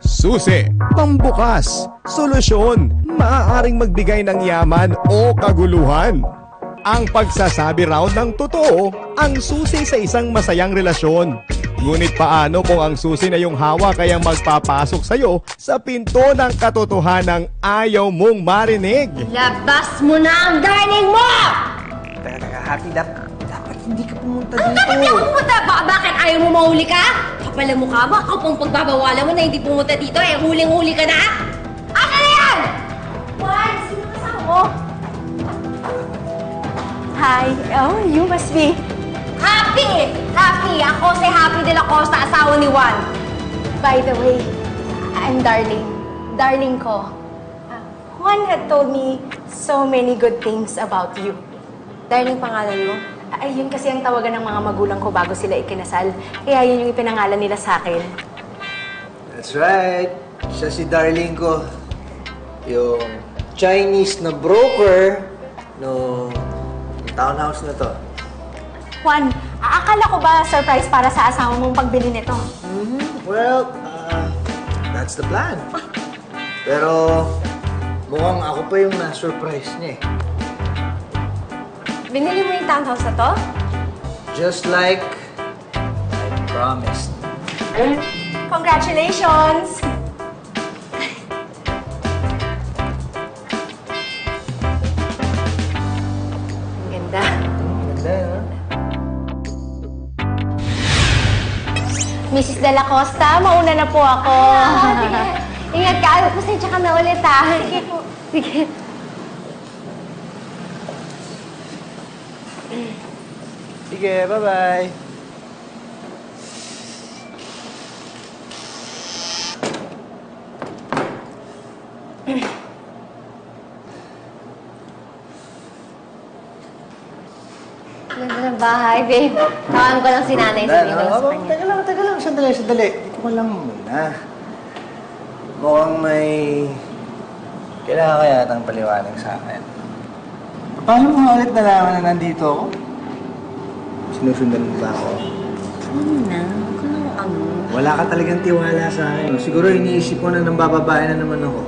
Susi, pambukas, solusyon, maaaring magbigay ng yaman o kaguluhan. Ang pagsasabi raw ng totoo, ang susi sa isang masayang relasyon. Ngunit paano kung ang susi na yung hawak ay ang magpapasok sa'yo sa pinto ng katotohanang ayaw mong marinig? Labas mo na ang darling mo! Teka, Happy, dapat hindi ka pumunta dito. Bakit hindi ako pumunta? Bakit ayaw mo mahuli ka? Kapal ang mukha mo, ako pang pagbabawalan mo na hindi pumunta dito eh. Huling-huli ka na? Aka na yan! Juan, sino kasama mo? Hi. Oh, you must be... Happy! Happy! Ako si Happy de la Costa, asawa ni Juan. By the way, I'm Darling. Darling ko. Juan had told me so many good things about you. Darling pangalan mo? Ay, yun kasi ang tawagan ng mga magulang ko bago sila ikinasal. Kaya yun yung ipinangalan nila sa akin. That's right. Siya si darling ko. Yung Chinese na broker no townhouse na to. Juan, akala ko ba surprise para sa asawa mong pagbili nito? Well, that's the plan. Pero mukhang ako pa yung na-surprise niya eh. Binili mo yung townhouse na to? Just like I promised. Congratulations! Ang ganda. Ganda, no? Mrs. De La Costa, mauna na po ako. Ingat ka. Pasensya ka na ulit ah. Sige po. Sige. Sige, bye-bye. Ganda ng bahay, babe. Tawagan ko lang si nanay sa video sa kanya. Teka lang. Sandali. Dito ko lang muna. Mukhang may... Kailangan kaya yatang paliwanag sa akin. Paano mo nga ulit nalaman na nandito ako? Sinusundan mo ba ako? Ano na? Huwag ka nang ano. Wala ka talagang tiwala sa akin. Siguro iniisip mo na ng bababae na naman ako.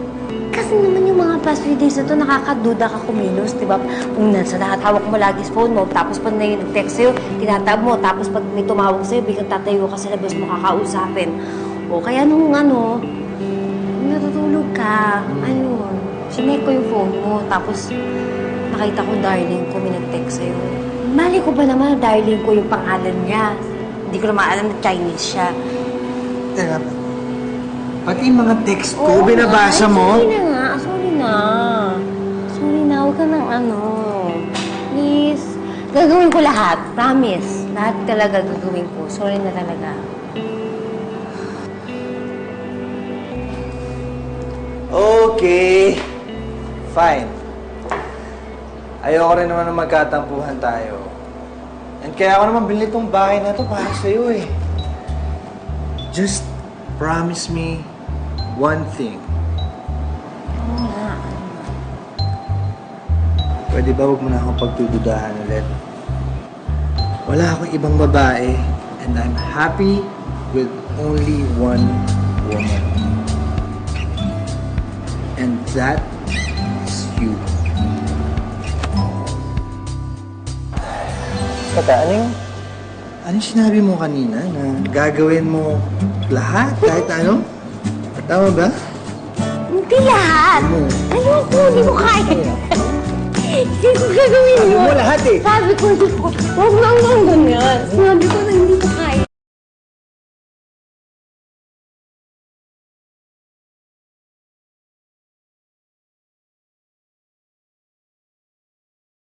Kasi naman yung mga past few days na to, nakakaduda ka kumilos, di ba? Kung nasa lahat, hawak mo lagi sa phone mo, tapos pag may nag-text sa'yo, tinatab mo, tapos pag may tumawag sa'yo, biglang tatayo ka sa labas mo kakausapin. O kaya nung ano, natutulog ka, ayun, sinek ko yung phone mo, tapos nakita ko darling ko, may nag-text sa'yo. Mali ko ba naman, darling ko yung pangalan niya? Hindi ko naman alam na Chinese siya. Teka, pati yung mga text ko, binabasa mo? Sorry na nga, sorry na. Sorry na, huwag ka nang ano. Please. Gagawin ko lahat, promise. Lahat talaga gagawin ko. Sorry na talaga. Okay. Fine. Ayoko rin naman na magkatampuhan tayo. And kaya ako naman binili tong bahay na to para sa'yo eh. Just promise me one thing. Oo nga. Pwede ba huwag mo na akong pagdududahan ulit? Wala akong ibang babae and I'm happy with only one woman. And that is you. Teka, ano sinabi mo kanina na gagawin mo lahat kahit ano? Tama ba? Hindi lahat. Ayoko, hindi mo kaya. Hindi ko gagawin yun. Sabi mo lahat eh. Sabi ko, huwag lang ganyan. Sabi